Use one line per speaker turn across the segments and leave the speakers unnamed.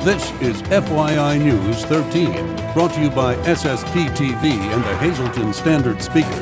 This is FYI News 13, brought to you by SSP TV and the Hazleton Standard Speaker.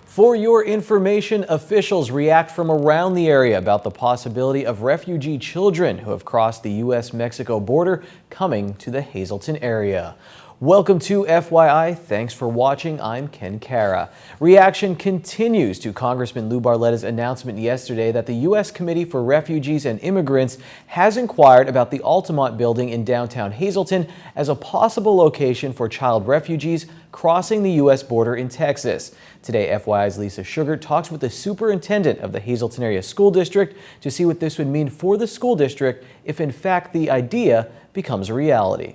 For your information, officials react from around the area about the possibility of refugee children who have crossed the U.S.-Mexico border coming to the Hazleton area. Welcome to FYI. Thanks for watching. I'm Ken Cara. Reaction continues to Congressman Lou Barletta's announcement yesterday that the U.S. Committee for Refugees and Immigrants has inquired about the Altamont building in downtown Hazleton as a possible location for child refugees crossing the U.S. border in Texas. Today, FYI's Lisa Sugar talks with the superintendent of the Hazleton Area School District to see what this would mean for the school district if in fact the idea becomes a reality.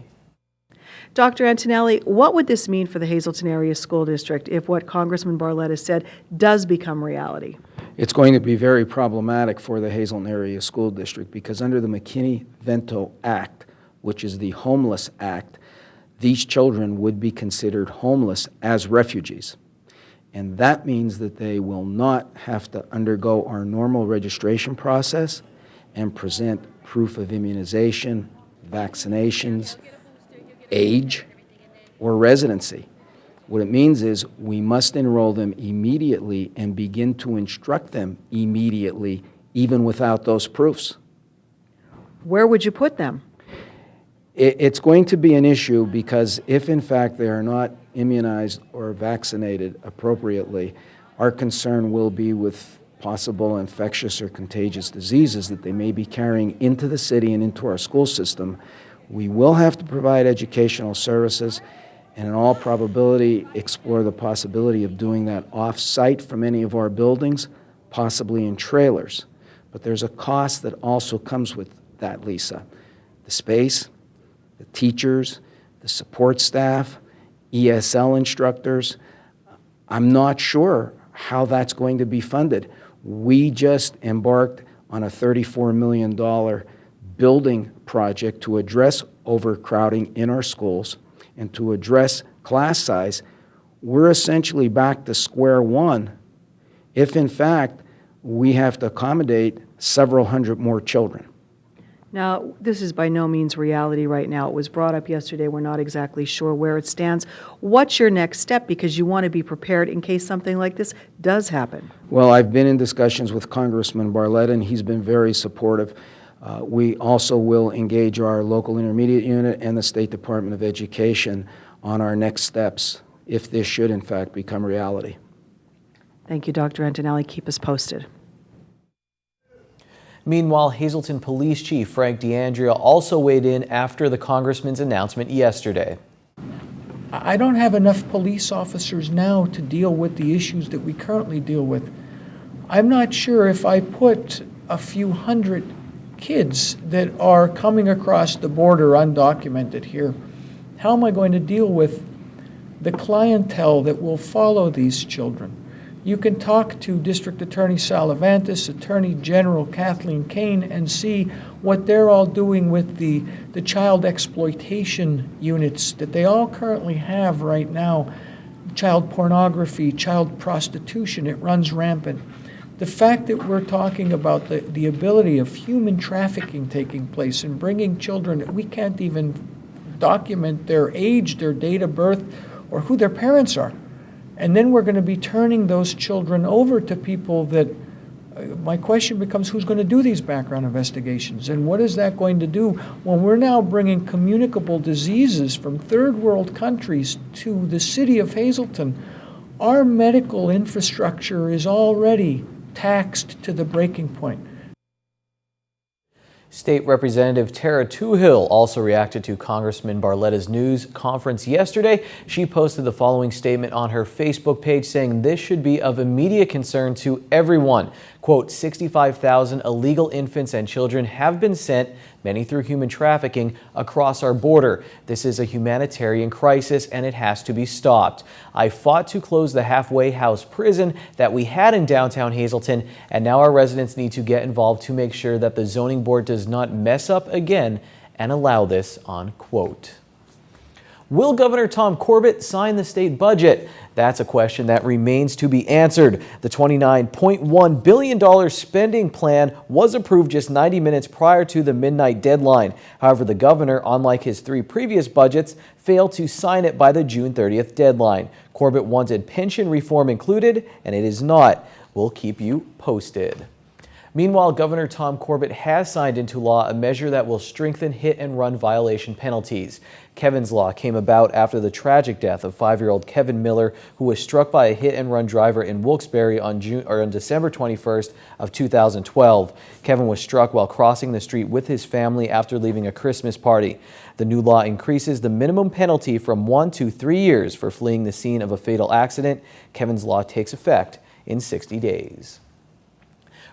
Dr. Antonelli, what would this mean for the Hazleton Area School District if what Congressman Barletta said does become reality?
It's going to be very problematic for the Hazleton Area School District because under the McKinney-Vento Act, which is the Homeless Act, these children would be considered homeless as refugees. And that means that they will not have to undergo our normal registration process and present proof of immunization, vaccinations, age, or residency. What it means is we must enroll them immediately and begin to instruct them immediately, even without those proofs.
Where would you put them?
It's going to be an issue because if in fact they are not immunized or vaccinated appropriately, our concern will be with possible infectious or contagious diseases that they may be carrying into the city and into our school system. We will have to provide educational services and in all probability explore the possibility of doing that off-site from any of our buildings, possibly in trailers. But there's a cost that also comes with that, Lisa. The space, the teachers, the support staff, ESL instructors. I'm not sure how that's going to be funded. We just embarked on a $34 million building project to address overcrowding in our schools and to address class size. We're essentially back to square one if in fact we have to accommodate several hundred more children.
Now, this is by no means reality right now. It was brought up yesterday. We're not exactly sure where it stands. What's your next step? Because you want to be prepared in case something like this does happen.
Well, I've been in discussions with Congressman Barletta, and he's been very supportive. We also will engage our local intermediate unit and the State Department of Education on our next steps if this should, in fact, become reality.
Thank you, Dr. Antonelli. Keep us posted.
Meanwhile, Hazleton Police Chief Frank D'Andrea also weighed in after the congressman's announcement yesterday.
I don't have enough police officers now to deal with the issues that we currently deal with. I'm not sure if I put a few hundred kids that are coming across the border undocumented here, how am I going to deal with the clientele that will follow these children? You can talk to District Attorney Salavantis, Attorney General Kathleen Kane, and see what they're all doing with the child exploitation units that they all currently have right now. Child pornography, child prostitution, it runs rampant. The fact that we're talking about the ability of human trafficking taking place and bringing children that we can't even document their age, their date of birth, or who their parents are. And then we're going to be turning those children over to people that, my question becomes, who's going to do these background investigations? And what is that going to do when we're now bringing communicable diseases from third world countries to the city of Hazleton? Our medical infrastructure is already taxed to the breaking point.
State Representative Tara Toohill also reacted to Congressman Barletta's news conference yesterday. She posted the following statement on her Facebook page saying this should be of immediate concern to everyone. Quote, 65,000 illegal infants and children have been sent, many through human trafficking, across our border. This is a humanitarian crisis and it has to be stopped. I fought to close the halfway house prison that we had in downtown Hazleton, and now our residents need to get involved to make sure that the zoning board does not mess up again and allow this, unquote. Will Governor Tom Corbett sign the state budget? That's a question that remains to be answered. The $29.1 billion spending plan was approved just 90 minutes prior to the midnight deadline. However, the governor, unlike his 3 previous budgets, failed to sign it by the June 30th deadline. Corbett wanted pension reform included, and it is not. We'll keep you posted. Meanwhile, Governor Tom Corbett has signed into law a measure that will strengthen hit-and-run violation penalties. Kevin's Law came about after the tragic death of 5-year-old Kevin Miller, who was struck by a hit-and-run driver in Wilkes-Barre on December 21st of 2012. Kevin was struck while crossing the street with his family after leaving a Christmas party. The new law increases the minimum penalty from 1 to 3 years for fleeing the scene of a fatal accident. Kevin's Law takes effect in 60 days.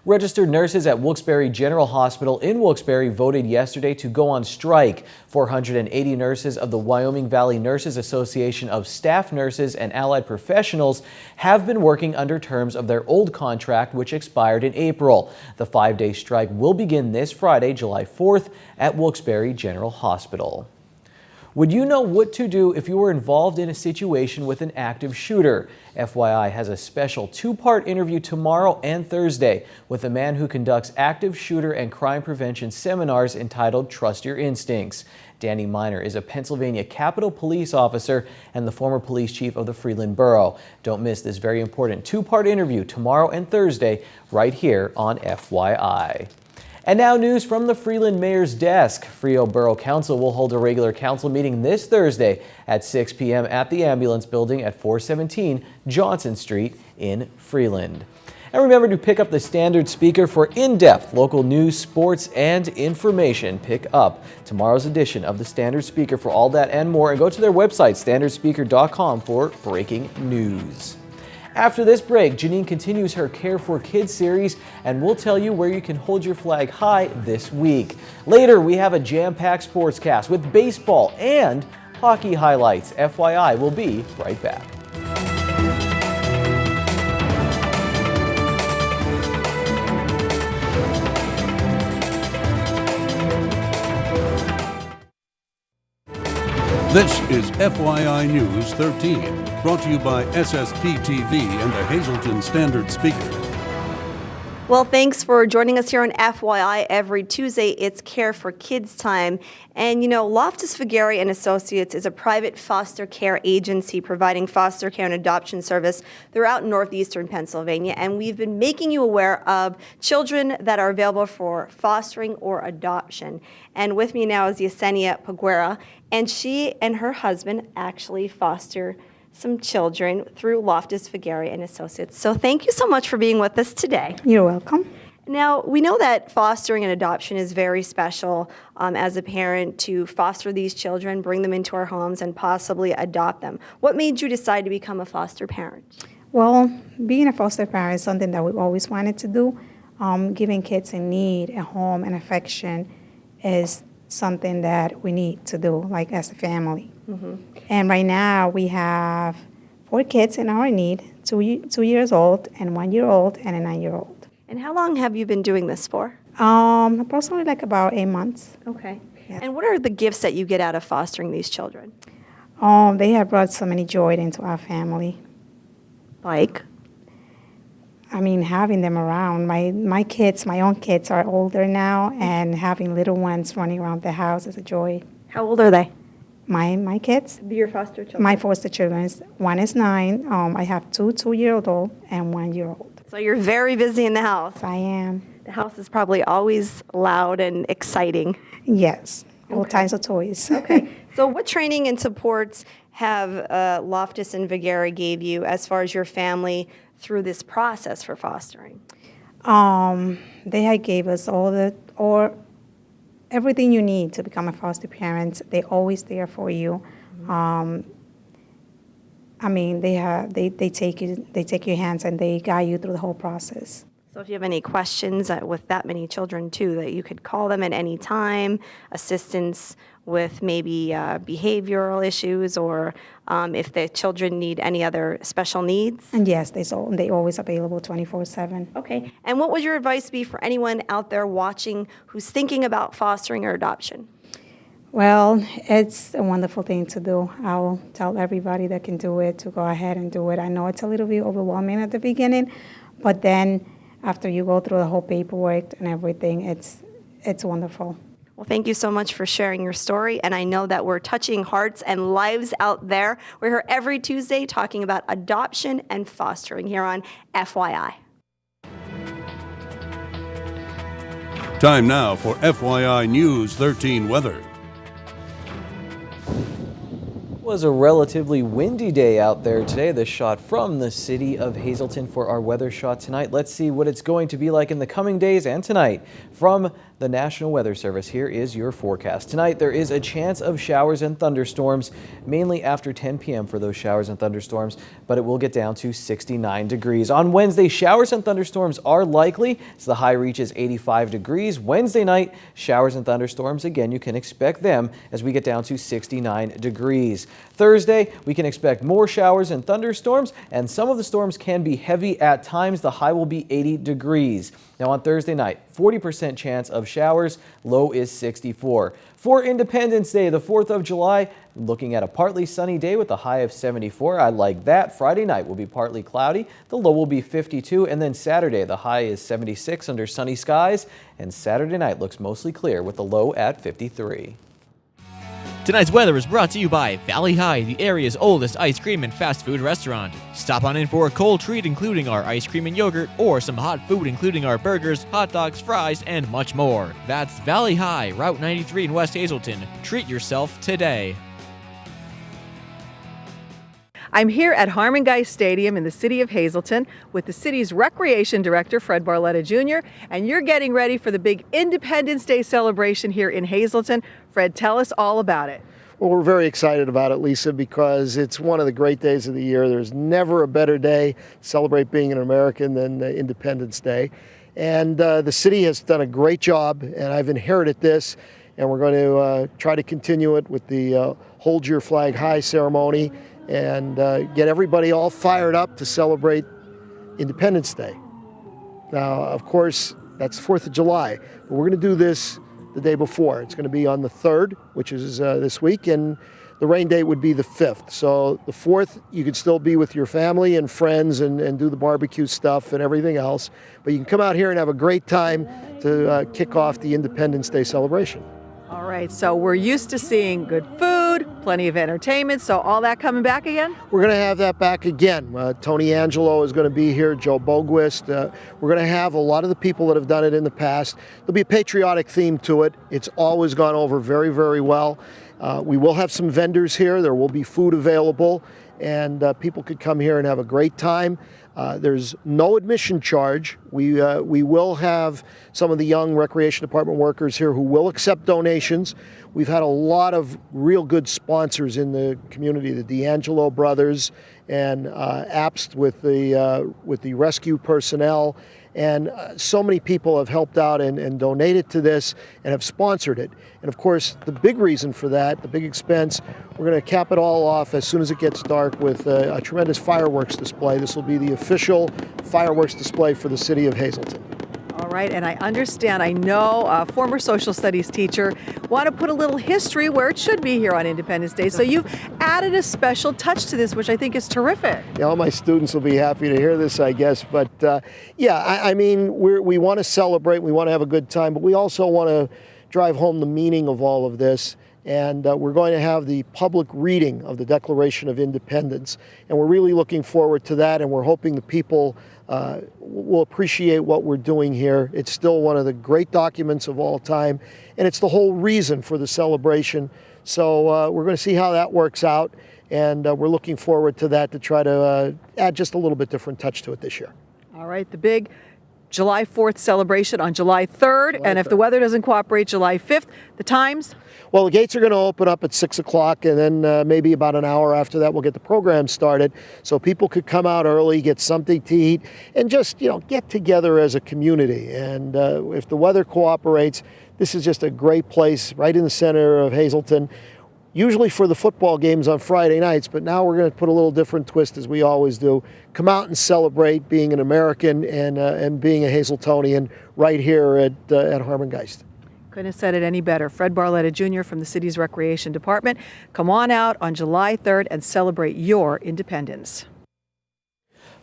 Registered nurses at Wilkes-Barre General Hospital in Wilkes-Barre voted yesterday to go on strike. 480 nurses of the Wyoming Valley Nurses Association of Staff Nurses and Allied Professionals have been working under terms of their old contract, which expired in April. The 5-day strike will begin this Friday, July 4th, at Wilkes-Barre General Hospital. Would you know what to do if you were involved in a situation with an active shooter? FYI has a special 2-part interview tomorrow and Thursday with a man who conducts active shooter and crime prevention seminars entitled Trust Your Instincts. Danny Miner is a Pennsylvania Capitol Police officer and the former police chief of the Freeland Borough. Don't miss this very important 2-part interview tomorrow and Thursday right here on FYI. And now news from the Freeland Mayor's desk. Frio Borough Council will hold a regular council meeting this Thursday at 6 p.m. at the Ambulance Building at 417 Johnson Street in Freeland. And remember to pick up the Standard Speaker for in-depth local news, sports, and information. Pick up tomorrow's edition of the Standard Speaker for all that and more, and go to their website, standardspeaker.com, for breaking news. After this break, Janine continues her Care for Kids series, and we'll tell you where you can hold your flag high this week. Later, we have a jam-packed sportscast with baseball and hockey highlights. FYI, we'll be right back.
This is FYI News 13, brought to you by SSP TV and the Hazleton Standard Speaker.
Well, thanks for joining us here on FYI. Every Tuesday, it's Care for Kids time. And you know, Loftus Figueri and Associates is a private foster care agency providing foster care and adoption service throughout northeastern Pennsylvania. And we've been making you aware of children that are available for fostering or adoption. And with me now is Yesenia Paguera, and she and her husband actually foster some children through Loftus Figueri and Associates. So thank you so much for being with us today.
You're welcome.
Now, we know that fostering and adoption is very special as a parent to foster these children, bring them into our homes, and possibly adopt them. What made you decide to become a foster parent?
Well, being a foster parent is something that we've always wanted to do. Giving kids in need a home and affection is something that we need to do, like as a family. Mm-hmm. And right now we have 4 kids in our need, 2 years old, and 1 year old, and a 9-year-old.
And how long have you been doing this for?
Approximately like about 8 months.
Okay.
Yes.
And what are the gifts that you get out of fostering these children?
They have brought so many joy into our family.
Like?
I mean, having them around. My kids, my own kids are older now, and having little ones running around the house is a joy.
How old are they?
My kids?
Your foster children?
My foster children. One is 9. I have 2 2-year-old and 1-year-old.
So you're very busy in the house.
I am.
The house is probably always loud and exciting.
Yes, all
Okay.
kinds of toys.
Okay. So what training and supports have Loftus and Figueri gave you as far as your family through this process for fostering?
They had gave us everything you need to become a foster parent. They're always there for you. Mm-hmm. I mean, they take your hands and they guide you through the whole process.
So if you have any questions with that many children too, that you could call them at any time, assistance with maybe behavioral issues, or if the children need any other special needs?
And yes, they're always available 24/7.
Okay. And what would your advice be for anyone out there watching who's thinking about fostering or adoption?
Well, it's a wonderful thing to do. I'll tell everybody that can do it to go ahead and do it. I know it's a little bit overwhelming at the beginning, but then after you go through the whole paperwork and everything, it's wonderful.
Well, thank you so much for sharing your story. And I know that we're touching hearts and lives out there. We're here every Tuesday talking about adoption and fostering here on FYI.
Time now for FYI News 13 weather.
It was a relatively windy day out there today. This shot from the city of Hazleton for our weather shot tonight. Let's see what it's going to be like in the coming days and tonight. From the National Weather Service, here is your forecast. Tonight, there is a chance of showers and thunderstorms, mainly after 10 p.m. for those showers and thunderstorms, but it will get down to 69 degrees. On Wednesday, showers and thunderstorms are likely as the high reaches 85 degrees. Wednesday night, showers and thunderstorms, again, you can expect them as we get down to 69 degrees. Thursday, we can expect more showers and thunderstorms, and some of the storms can be heavy at times. The high will be 80 degrees. Now on Thursday night, 40% chance of showers, low is 64. For Independence Day, the 4th of July, looking at a partly sunny day with a high of 74. I like that. Friday night will be partly cloudy. The low will be 52. And then Saturday, the high is 76 under sunny skies. And Saturday night looks mostly clear with the low at 53.
Tonight's weather is brought to you by Valley High, the area's oldest ice cream and fast food restaurant. Stop on in for a cold treat including our ice cream and yogurt, or some hot food including our burgers, hot dogs, fries, and much more. That's Valley High, Route 93 in West Hazleton. Treat yourself today.
I'm here at Harmon Geist Stadium in the city of Hazleton with the city's recreation director, Fred Barletta Jr., and you're getting ready for the big Independence Day celebration here in Hazleton. Fred, tell us all about it.
Well, we're very excited about it, Lisa, because it's one of the great days of the year. There's never a better day to celebrate being an American than Independence Day. And the city has done a great job, and I've inherited this, and we're going to try to continue it with the Hold Your Flag High ceremony and get everybody all fired up to celebrate Independence Day. Now, of course, that's 4th of July, but we're going to do this the day before. It's going to be on the 3rd, which is this week, and the rain date would be the 5th. So the 4th, you could still be with your family and friends and do the barbecue stuff and everything else, but you can come out here and have a great time to kick off the Independence Day celebration.
All right, so we're used to seeing good food, plenty of entertainment, so all that coming back again?
We're going to have that back again. Tony Angelo is going to be here, Joe Boguist. We're going to have a lot of the people that have done it in the past. There'll be a patriotic theme to it. It's always gone over very, very well. We will have some vendors here. There will be food available, and people could come here and have a great time. There's no admission charge. We will have some of the young Recreation Department workers here who will accept donations. We've had a lot of real good sponsors in the community, the D'Angelo brothers and Apst with the rescue personnel. And so many people have helped out and donated to this and have sponsored it. And of course, the big reason for that, the big expense, we're going to cap it all off as soon as it gets dark with a tremendous fireworks display. This will be the official fireworks display for the city of Hazleton.
All right, and I understand, I know a former social studies teacher want to put a little history where it should be here on Independence Day. So you've added a special touch to this, which I think is terrific.
Yeah, all my students will be happy to hear this, I guess. But yeah, I mean, we want to celebrate, we want to have a good time, but we also want to drive home the meaning of all of this. And we're going to have the public reading of the Declaration of Independence. And we're really looking forward to that, and we're hoping the people will appreciate what we're doing here. It's still one of the great documents of all time, and it's the whole reason for the celebration. So we're going to see how that works out, and we're looking forward to that to try to add just a little bit different touch to it this year.
All right, the big July 4th celebration on July 3rd, and if the weather doesn't cooperate, July 5th. The times?
Well, the gates are going to open up at 6 o'clock, and then maybe about an hour after that, we'll get the program started. So people could come out early, get something to eat, and just, get together as a community. And if the weather cooperates, this is just a great place right in the center of Hazleton. Usually for the football games on Friday nights, but now we're going to put a little different twist, as we always do. Come out and celebrate being an American and being a Hazletonian right here at Harmon Geist.
Couldn't have said it any better. Fred Barletta Jr. from the city's Recreation Department. Come on out on July 3rd and celebrate your independence.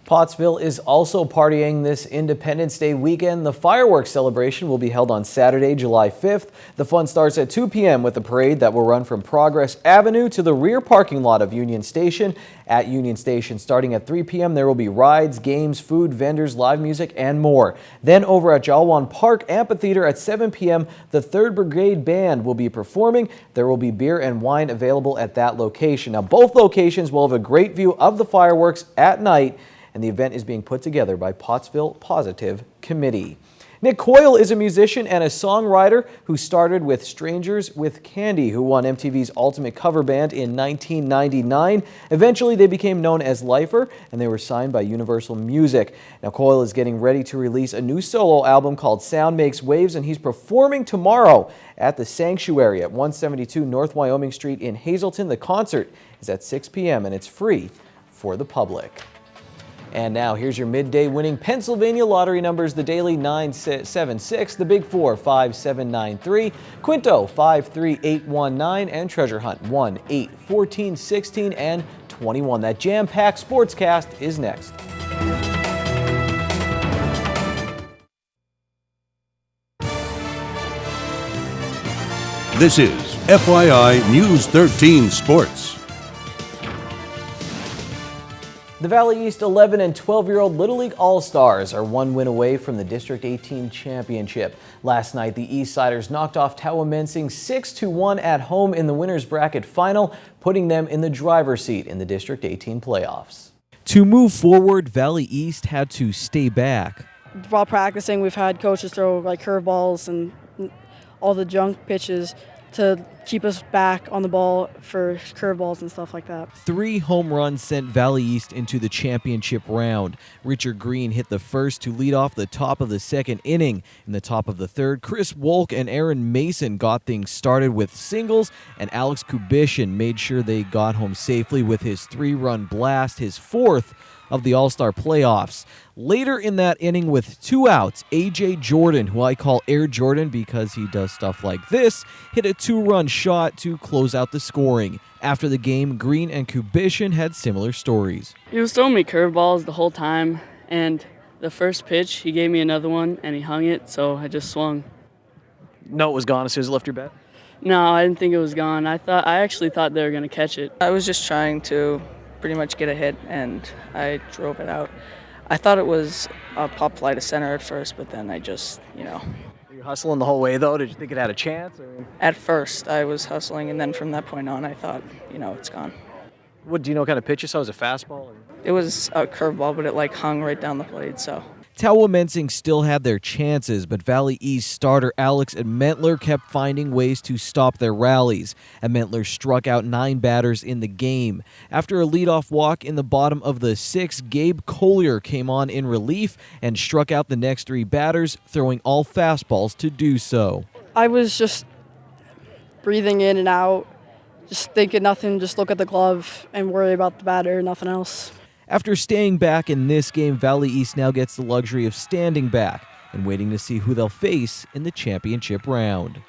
Pottsville is also partying this Independence Day weekend. The fireworks celebration will be held on Saturday, July 5th. The fun starts at 2 p.m. with a parade that will run from Progress Avenue to the rear parking lot of Union Station. At Union Station, starting at 3 p.m., there will be rides, games, food, vendors, live music, and more. Then over at Jalwan Park Amphitheater at 7 p.m., the 3rd Brigade Band will be performing. There will be beer and wine available at that location. Now, both locations will have a great view of the fireworks at night, and the event is being put together by Pottsville Positive Committee. Nick Coyle is a musician and a songwriter who started with Strangers with Candy, who won MTV's Ultimate Cover Band in 1999. Eventually, they became known as Lifer, and they were signed by Universal Music. Now, Coyle is getting ready to release a new solo album called Sound Makes Waves, and he's performing tomorrow at the Sanctuary at 172 North Wyoming Street in Hazleton. The concert is at 6 p.m. and it's free for the public. And now here's your midday winning Pennsylvania lottery numbers. The daily 976, the big 4 5793, Quinto 53819, and Treasure Hunt 1 8 14 16 and 21. That jam-packed sportscast is next.
This is FYI News 13 Sports.
The Valley East 11 and 12-year-old Little League All-Stars are one win away from the District 18 championship. Last night, the Eastsiders knocked off Towamensing 6-1 at home in the winner's bracket final, putting them in the driver's seat in the District 18 playoffs.
To move forward, Valley East had to stay back.
While practicing, we've had coaches throw like curveballs and all the junk pitches to keep us back on the ball for curveballs and stuff like that.
3 home runs sent Valley East into the championship round. Richard Green hit the first to lead off the top of the second inning. In the top of the third, Chris Wolk and Aaron Mason got things started with singles, and Alex Kubishin made sure they got home safely with his 3-run blast, his 4th of the All-Star playoffs. Later in that inning with 2 outs, A.J. Jordan, who I call Air Jordan because he does stuff like this, hit a 2-run shot to close out the scoring. After the game, Green and Kubishin had similar stories.
He was throwing me curveballs the whole time, and the first pitch, he gave me another one, and he hung it, so I just swung.
No, it was gone as soon as you left your bat?
No, I didn't think it was gone. I actually thought they were going to catch it.
I was just trying to pretty much get a hit, and I drove it out. I thought it was a pop fly to center at first, but then I just,
Were you hustling the whole way, though? Did you think it had a chance? Or?
At first, I was hustling, and then from that point on, I thought, it's gone.
What do you know what kind of pitch you saw? Was it a fastball? Or?
It was a curveball, but it hung right down the plate, so.
Towamensing still had their chances, but Valley East starter Alex Admentler kept finding ways to stop their rallies. Admentler struck out 9 batters in the game. After a leadoff walk in the bottom of the 6th, Gabe Collier came on in relief and struck out the next 3 batters, throwing all fastballs to do so.
I was just breathing in and out, just thinking nothing, just look at the glove and worry about the batter, nothing else.
After staying back in this game, Valley East now gets the luxury of standing back and waiting to see who they'll face in the championship round.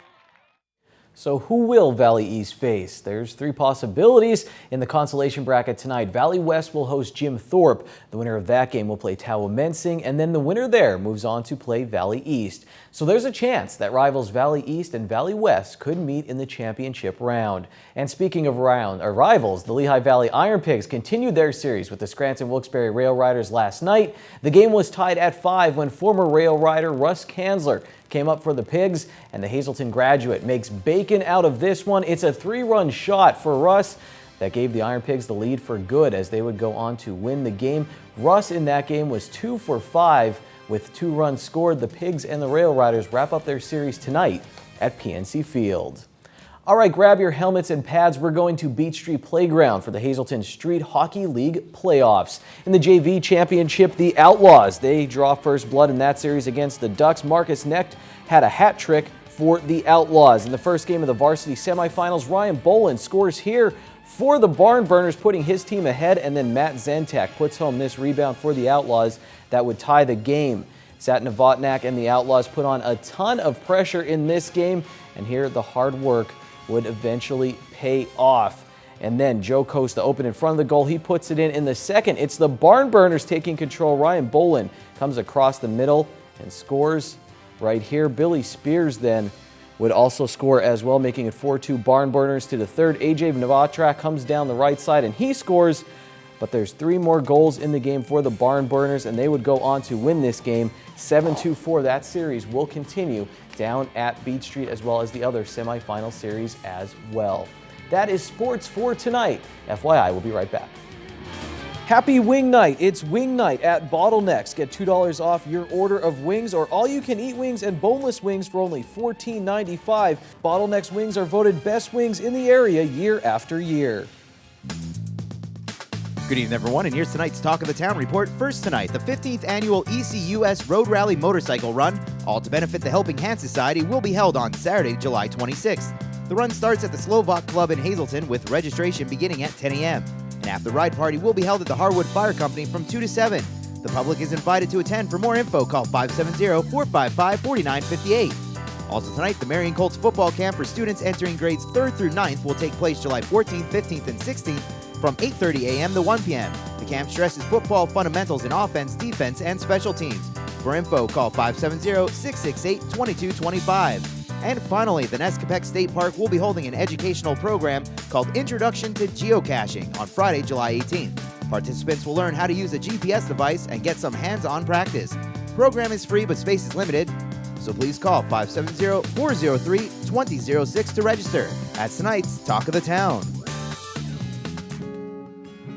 So who will Valley East face? There's 3 possibilities in the consolation bracket tonight. Valley West will host Jim Thorpe. The winner of that game will play Towamensing, and then the winner there moves on to play Valley East. So there's a chance that rivals Valley East and Valley West could meet in the championship round. And speaking of rivals, the Lehigh Valley Iron Pigs continued their series with the Scranton Wilkes-Barre Rail Riders last night. The game was tied at 5 when former rail rider Russ Kanzler came up for the Pigs, and the Hazleton graduate makes bacon out of this one. It's a 3-run shot for Russ that gave the Iron Pigs the lead for good as they would go on to win the game. Russ in that game was 2 for 5 with 2 runs scored. The Pigs and the Rail Riders wrap up their series tonight at PNC Field. All right, grab your helmets and pads. We're going to Beach Street Playground for the Hazleton Street Hockey League playoffs. In the JV championship, the Outlaws, they draw first blood in that series against the Ducks. Marcus Necht had a hat trick for the Outlaws. In the first game of the varsity semifinals, Ryan Boland scores here for the Barn Burners, putting his team ahead, and then Matt Zentak puts home this rebound for the Outlaws that would tie the game. Sat Novotnak and the Outlaws put on a ton of pressure in this game, and here the hard work would eventually pay off. And then Joe Costa opened in front of the goal. He puts it in the second. It's the Barn Burners taking control. Ryan Bolin comes across the middle and scores right here. Billy Spears then would also score as well, making it 4-2 Barn Burners to the third. AJ Novotrak comes down the right side and he scores, but there's 3 more goals in the game for the Barn Burners, and they would go on to win this game 7-2. That series will continue down at Beach Street, as well as the other semifinal series as well. That is sports for tonight. FYI, we'll be right back. Happy Wing Night. It's Wing Night at Bottlenecks. Get $2 off your order of wings or all-you-can-eat wings and boneless wings for only $14.95. Bottlenecks wings are voted best wings in the area year after year.
Good evening, everyone, and here's tonight's Talk of the Town report. First tonight, the 15th annual ECUS Road Rally Motorcycle Run, all to benefit the Helping Hand Society, will be held on Saturday, July 26th. The run starts at the Slovak Club in Hazleton with registration beginning at 10 a.m. An after-ride party will be held at the Harwood Fire Company from 2 to 7. The public is invited to attend. For more info, call 570-455-4958. Also tonight, the Marion Colts football camp for students entering grades 3rd through 9th will take place July 14th, 15th, and 16th from 8:30 a.m. to 1 p.m. The camp stresses football fundamentals in offense, defense, and special teams. For info, call 570-668-2225. And finally, the Nescapec State Park will be holding an educational program called Introduction to Geocaching on Friday, July 18th. Participants will learn how to use a GPS device and get some hands-on practice. The program is free, but space is limited, so please call 570-403-2006 to register. That's tonight's Talk of the Town.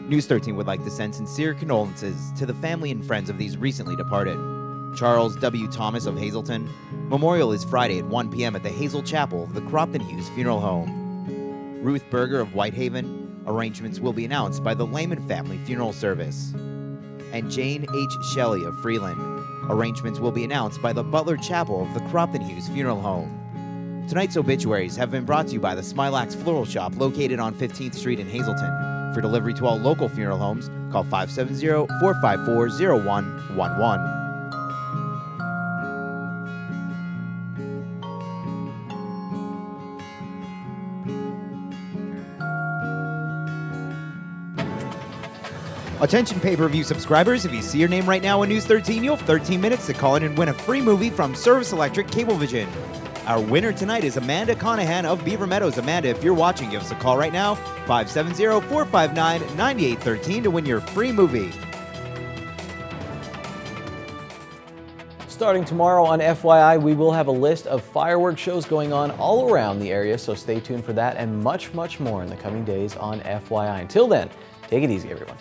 News 13 would like to send sincere condolences to the family and friends of these recently departed. Charles W. Thomas of Hazleton. Memorial is Friday at 1 p.m. at the Hazel Chapel of the Cropton Hughes Funeral Home. Ruth Berger of Whitehaven. Arrangements will be announced by the Lehman Family Funeral Service. And Jane H. Shelley of Freeland. Arrangements will be announced by the Butler Chapel of the Cropton Hughes Funeral Home. Tonight's obituaries have been brought to you by the Smilax Floral Shop located on 15th Street in Hazleton. For delivery to all local funeral homes, call 570-454-0111. Attention pay-per-view subscribers, if you see your name right now on News 13, you'll have 13 minutes to call in and win a free movie from Service Electric Cablevision. Our winner tonight is Amanda Conahan of Beaver Meadows. Amanda, if you're watching, give us a call right now, 570-459-9813 to win your free movie.
Starting tomorrow on FYI, we will have a list of fireworks shows going on all around the area, so stay tuned for that and much, much more in the coming days on FYI. Until then, take it easy, everyone.